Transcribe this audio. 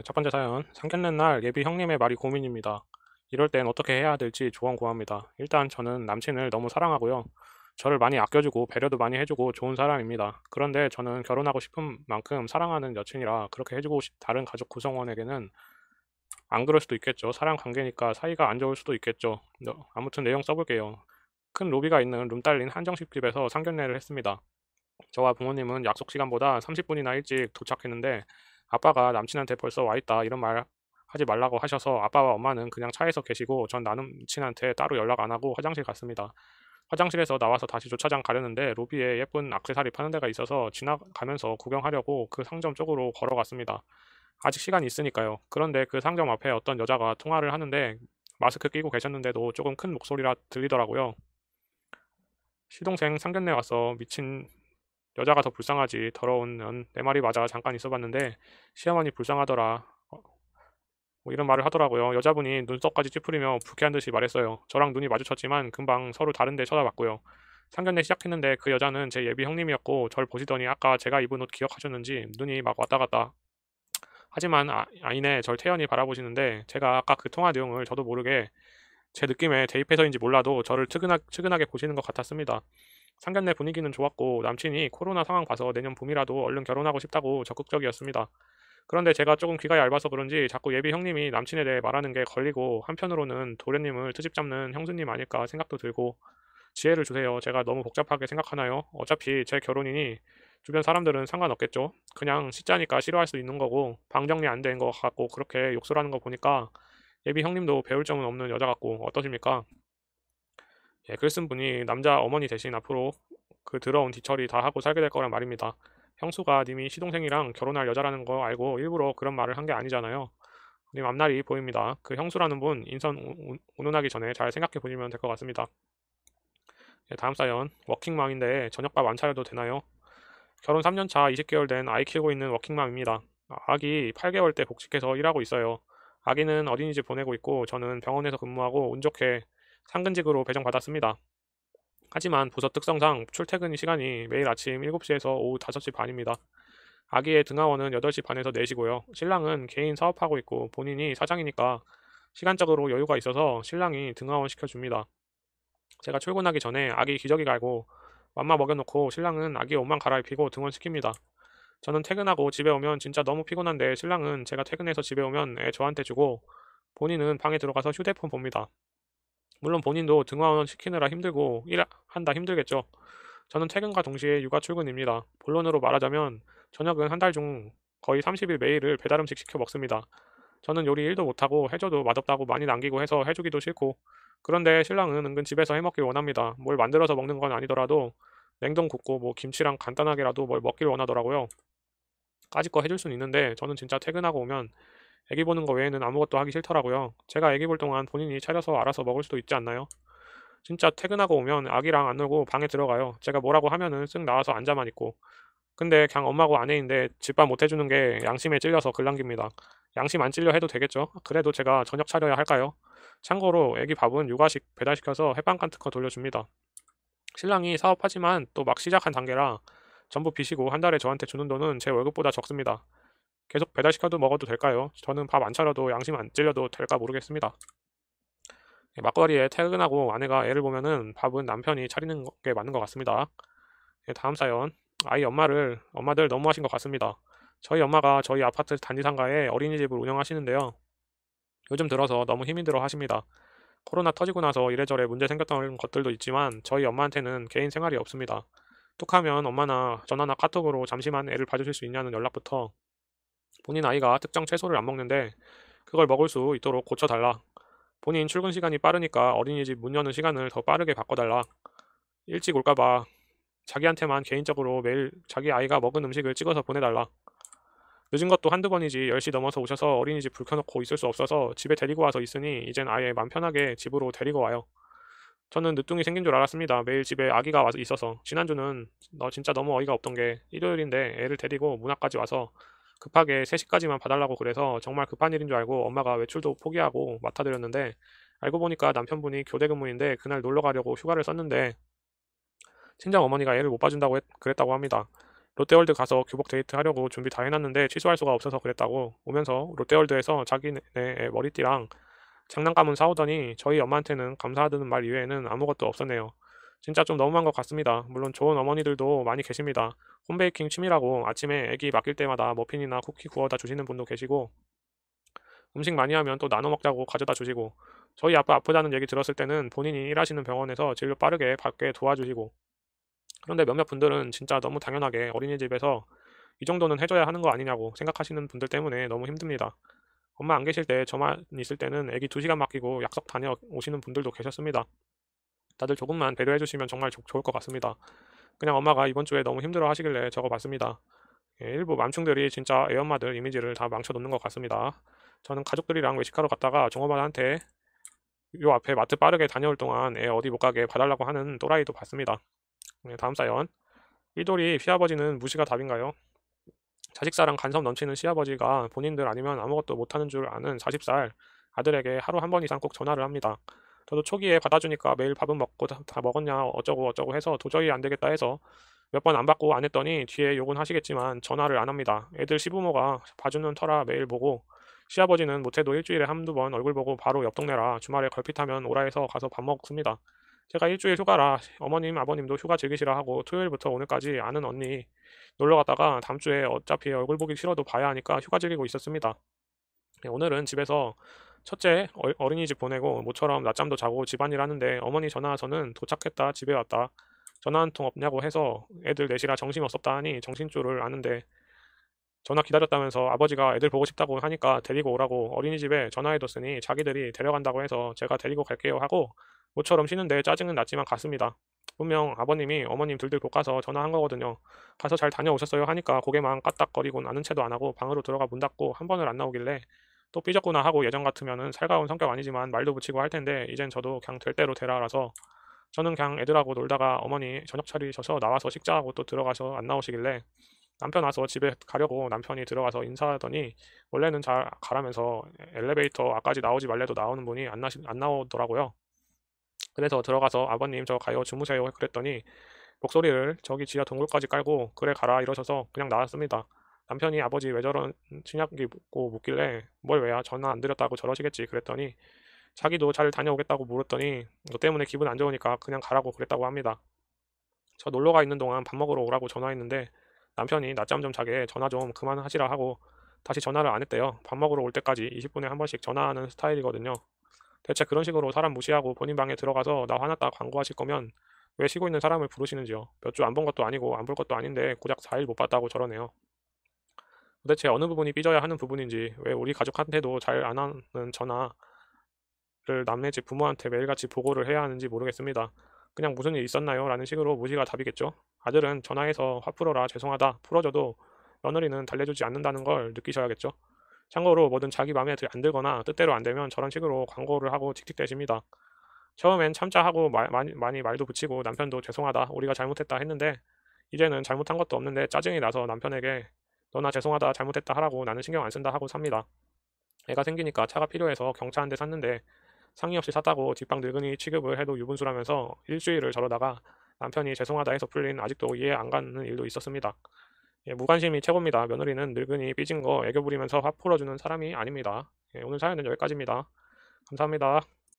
첫 번째 사연. 상견례 날 예비 형님의 말이 고민입니다. 이럴 땐 어떻게 해야 될지 조언 구합니다. 일단 저는 남친을 너무 사랑하고요. 저를 많이 아껴주고 배려도 많이 해주고 좋은 사람입니다. 그런데 저는 결혼하고 싶은 만큼 사랑하는 여친이라 그렇게 해주고 다른 가족 구성원에게는 안 그럴 수도 있겠죠. 사랑 관계니까 사이가 안 좋을 수도 있겠죠. 아무튼 내용 써볼게요. 큰 로비가 있는 룸 딸린 한정식 집에서 상견례를 했습니다. 저와 부모님은 약속 시간보다 30분이나 일찍 도착했는데 아빠가 남친한테 벌써 와 있다 이런 말 하지 말라고 하셔서 아빠와 엄마는 그냥 차에서 계시고 전 남친한테 따로 연락 안 하고 화장실 갔습니다. 화장실에서 나와서 다시 주차장 가려는데 로비에 예쁜 액세서리 파는 데가 있어서 지나가면서 구경하려고 그 상점 쪽으로 걸어갔습니다. 아직 시간이 있으니까요. 그런데 그 상점 앞에 어떤 여자가 통화를 하는데 마스크 끼고 계셨는데도 조금 큰 목소리라 들리더라고요. 시동생 상견례 와서 미친 여자가 더 불쌍하지. 더러운 년. 내 말이 맞아. 잠깐 있어봤는데 시어머니 불쌍하더라. 뭐 이런 말을 하더라고요. 여자분이 눈썹까지 찌푸리며 불쾌한 듯이 말했어요. 저랑 눈이 마주쳤지만 금방 서로 다른 데 쳐다봤고요. 상견례 시작했는데 그 여자는 제 예비 형님이었고 절 보시더니 아까 제가 입은 옷 기억하셨는지 눈이 막 왔다 갔다. 하지만 아니네 절 태연히 바라보시는데 제가 아까 그 통화 내용을 저도 모르게 제 느낌에 대입해서인지 몰라도 저를 측은하게 보시는 것 같았습니다. 상견례 분위기는 좋았고 남친이 코로나 상황 봐서 내년 봄이라도 얼른 결혼하고 싶다고 적극적이었습니다. 그런데 제가 조금 귀가 얇아서 그런지 자꾸 예비 형님이 남친에 대해 말하는 게 걸리고 한편으로는 도련님을 트집 잡는 형수님 아닐까 생각도 들고 지혜를 주세요. 제가 너무 복잡하게 생각하나요? 어차피 제 결혼이니 주변 사람들은 상관없겠죠. 그냥 시자니까 싫어할 수 있는 거고 방 정리 안 된 거 같고 그렇게 욕설하는 거 보니까 예비 형님도 배울 점은 없는 여자 같고 어떠십니까? 예, 글 쓴 분이 남자 어머니 대신 앞으로 그 더러운 뒤처리 다 하고 살게 될 거란 말입니다. 형수가 님이 시동생이랑 결혼할 여자라는 거 알고 일부러 그런 말을 한 게 아니잖아요. 님 앞날이 보입니다. 그 형수라는 분 인선 운운하기 전에 잘 생각해 보시면 될 것 같습니다. 예, 다음 사연. 워킹맘인데 저녁밥 안 차려도 되나요? 결혼 3년 차 20개월 된 아이 키우고 있는 워킹맘입니다. 아기 8개월 때 복직해서 일하고 있어요. 아기는 어린이집 보내고 있고 저는 병원에서 근무하고 운 좋게 상근직으로 배정받았습니다. 하지만 부서 특성상 출퇴근 시간이 매일 아침 7시에서 오후 5시 반입니다. 아기의 등하원은 8시 반에서 4시고요. 신랑은 개인 사업하고 있고 본인이 사장이니까 시간적으로 여유가 있어서 신랑이 등하원 시켜줍니다. 제가 출근하기 전에 아기 기저귀 갈고 맘마 먹여놓고 신랑은 아기 옷만 갈아입히고 등원시킵니다. 저는 퇴근하고 집에 오면 진짜 너무 피곤한데 신랑은 제가 퇴근해서 집에 오면 애 저한테 주고 본인은 방에 들어가서 휴대폰 봅니다. 물론 본인도 등하원 시키느라 힘들고 일한다 힘들겠죠. 저는 퇴근과 동시에 육아 출근입니다. 본론으로 말하자면 저녁은 한 달 중 거의 30일 매일을 배달음식 시켜 먹습니다. 저는 요리 1도 못하고 해줘도 맛없다고 많이 남기고 해서 해주기도 싫고 그런데 신랑은 은근 집에서 해먹길 원합니다. 뭘 만들어서 먹는 건 아니더라도 냉동 굽고 뭐 김치랑 간단하게라도 뭘 먹길 원하더라고요. 까짓 거 해줄 수는 있는데 저는 진짜 퇴근하고 오면 애기 보는 거 외에는 아무것도 하기 싫더라고요. 제가 애기 볼 동안 본인이 차려서 알아서 먹을 수도 있지 않나요? 진짜 퇴근하고 오면 아기랑 안 놀고 방에 들어가요. 제가 뭐라고 하면은 쓱 나와서 앉아만 있고. 근데 그냥 엄마고 아내인데 집밥 못 해주는 게 양심에 찔려서 글 남깁니다. 양심 안 찔려 해도 되겠죠? 그래도 제가 저녁 차려야 할까요? 참고로 애기 밥은 육아식 배달시켜서 햇반 특허 돌려줍니다. 신랑이 사업하지만 또 막 시작한 단계라 전부 비시고 한 달에 저한테 주는 돈은 제 월급보다 적습니다. 계속 배달시켜도 먹어도 될까요? 저는 밥 안 차려도 양심 안 찔려도 될까 모르겠습니다. 막걸리에 퇴근하고 아내가 애를 보면은 밥은 남편이 차리는 게 맞는 것 같습니다. 다음 사연. 아이 엄마들 너무하신 것 같습니다. 저희 엄마가 저희 아파트 단지 상가에 어린이집을 운영하시는데요. 요즘 들어서 너무 힘이 들어 하십니다. 코로나 터지고 나서 이래저래 문제 생겼던 것들도 있지만 저희 엄마한테는 개인 생활이 없습니다. 뚝하면 엄마나 전화나 카톡으로 잠시만 애를 봐주실 수 있냐는 연락부터 본인 아이가 특정 채소를 안 먹는데 그걸 먹을 수 있도록 고쳐달라. 본인 출근 시간이 빠르니까 어린이집 문 여는 시간을 더 빠르게 바꿔달라. 일찍 올까봐 자기한테만 개인적으로 매일 자기 아이가 먹은 음식을 찍어서 보내달라. 늦은 것도 한두 번이지 10시 넘어서 오셔서 어린이집 불 켜놓고 있을 수 없어서 집에 데리고 와서 있으니 이젠 아예 맘 편하게 집으로 데리고 와요. 저는 늦둥이 생긴 줄 알았습니다. 매일 집에 아기가 와서 있어서. 지난주는 너 진짜 너무 어이가 없던 게 일요일인데 애를 데리고 문 앞까지 와서 급하게 3시까지만 봐달라고 그래서 정말 급한 일인 줄 알고 엄마가 외출도 포기하고 맡아드렸는데 알고 보니까 남편분이 교대 근무인데 그날 놀러 가려고 휴가를 썼는데 친정 어머니가 애를 못 봐준다고 그랬다고 합니다. 롯데월드 가서 교복 데이트 하려고 준비 다 해놨는데 취소할 수가 없어서 그랬다고. 오면서 롯데월드에서 자기네 머리띠랑 장난감은 사오더니 저희 엄마한테는 감사하다는 말 이외에는 아무것도 없었네요. 진짜 좀 너무한 것 같습니다. 물론 좋은 어머니들도 많이 계십니다. 홈베이킹 취미라고 아침에 애기 맡길 때마다 머핀이나 쿠키 구워다 주시는 분도 계시고, 음식 많이 하면 또 나눠 먹자고 가져다 주시고, 저희 아빠 아프다는 얘기 들었을 때는 본인이 일하시는 병원에서 진료 빠르게 받게 도와주시고, 그런데 몇몇 분들은 진짜 너무 당연하게 어린이집에서 이 정도는 해줘야 하는 거 아니냐고 생각하시는 분들 때문에 너무 힘듭니다. 엄마 안 계실 때 저만 있을 때는 애기 2시간 맡기고 약속 다녀오시는 분들도 계셨습니다. 다들 조금만 배려해 주시면 정말 좋을 것 같습니다. 그냥 엄마가 이번 주에 너무 힘들어 하시길래 적어봤습니다. 예, 일부 맘충들이 진짜 애엄마들 이미지를 다 망쳐놓는 것 같습니다. 저는 가족들이랑 외식하러 갔다가 종업원한테 요 앞에 마트 빠르게 다녀올 동안 애 어디 못 가게 봐달라고 하는 또라이도 봤습니다. 네, 다음 사연. 일돌이 시아버지는 무시가 답인가요? 자식사랑 간섭 넘치는 시아버지가 본인들 아니면 아무것도 못하는 줄 아는 40살 아들에게 하루 한 번 이상 꼭 전화를 합니다. 저도 초기에 받아주니까 매일 밥은 먹고 다 먹었냐 어쩌고 어쩌고 해서 도저히 안 되겠다 해서 몇 번 안 받고 안 했더니 뒤에 욕은 하시겠지만 전화를 안 합니다. 애들 시부모가 봐주는 터라 매일 보고 시아버지는 못해도 일주일에 한두 번 얼굴 보고 바로 옆 동네라 주말에 걸핏하면 오라 해서 가서 밥 먹습니다. 제가 일주일 휴가라 어머님 아버님도 휴가 즐기시라 하고 토요일부터 오늘까지 아는 언니 놀러 갔다가 다음 주에 어차피 얼굴 보기 싫어도 봐야 하니까 휴가 즐기고 있었습니다. 네, 오늘은 집에서 첫째 어린이집 보내고 모처럼 낮잠도 자고 집안일 하는데 어머니 전화 와서는 도착했다 집에 왔다 전화 한 통 없냐고 해서 애들 넷이라 정신없었다 하니 정신줄을 아는데 전화 기다렸다면서 아버지가 애들 보고 싶다고 하니까 데리고 오라고 어린이집에 전화해뒀으니 자기들이 데려간다고 해서 제가 데리고 갈게요 하고 모처럼 쉬는데 짜증은 났지만 갔습니다. 분명 아버님이 어머님 들들 볶아서 전화한 거거든요. 가서 잘 다녀오셨어요 하니까 고개만 까딱거리곤 아는 체도 안 하고 방으로 들어가 문 닫고 한 번을 안 나오길래 또 삐졌구나 하고 예전 같으면은 살가운 성격 아니지만 말도 붙이고 할 텐데 이젠 저도 그냥 될 대로 되라라서 저는 그냥 애들하고 놀다가 어머니 저녁 차리셔서 나와서 식사하고 또 들어가서 안 나오시길래 남편 와서 집에 가려고 남편이 들어가서 인사하더니 원래는 잘 가라면서 엘리베이터 앞까지 나오지 말래도 나오는 분이 안 나오더라고요. 그래서 들어가서 아버님 저 가요 주무세요 그랬더니 목소리를 저기 지하 동굴까지 깔고 그래 가라 이러셔서 그냥 나왔습니다. 남편이 아버지 왜 저런 친약이 묻길래 뭘 왜야 전화 안 드렸다고 저러시겠지 그랬더니 자기도 잘 다녀오겠다고 물었더니 너 때문에 기분 안 좋으니까 그냥 가라고 그랬다고 합니다. 저 놀러가 있는 동안 밥 먹으러 오라고 전화했는데 남편이 낮잠 좀 자게 전화 좀 그만하시라 하고 다시 전화를 안 했대요. 밥 먹으러 올 때까지 20분에 한 번씩 전화하는 스타일이거든요. 대체 그런 식으로 사람 무시하고 본인 방에 들어가서 나 화났다 광고하실 거면 왜 쉬고 있는 사람을 부르시는지요? 몇 주 안 본 것도 아니고 안 볼 것도 아닌데 고작 4일 못 봤다고 저러네요. 도대체 어느 부분이 삐져야 하는 부분인지 왜 우리 가족한테도 잘 안 하는 전화를 남네 집 부모한테 매일같이 보고를 해야 하는지 모르겠습니다. 그냥 무슨 일 있었나요? 라는 식으로 무시가 답이겠죠. 아들은 전화해서 화 풀어라 죄송하다 풀어줘도 며느리는 달래주지 않는다는 걸 느끼셔야겠죠. 참고로 뭐든 자기 마음에 안 들거나 뜻대로 안 되면 저런 식으로 광고를 하고 틱틱대십니다. 처음엔 참자 하고 많이 말도 붙이고 남편도 죄송하다 우리가 잘못했다 했는데 이제는 잘못한 것도 없는데 짜증이 나서 남편에게 너나 죄송하다 잘못했다 하라고 나는 신경 안 쓴다 하고 삽니다. 애가 생기니까 차가 필요해서 경차 한 대 샀는데 상의 없이 샀다고 뒷방 늙은이 취급을 해도 유분수라면서 일주일을 저러다가 남편이 죄송하다 해서 풀린 아직도 이해 안 가는 일도 있었습니다. 예, 무관심이 최고입니다. 며느리는 늙은이 삐진 거 애교 부리면서 화 풀어주는 사람이 아닙니다. 예, 오늘 사연은 여기까지입니다. 감사합니다.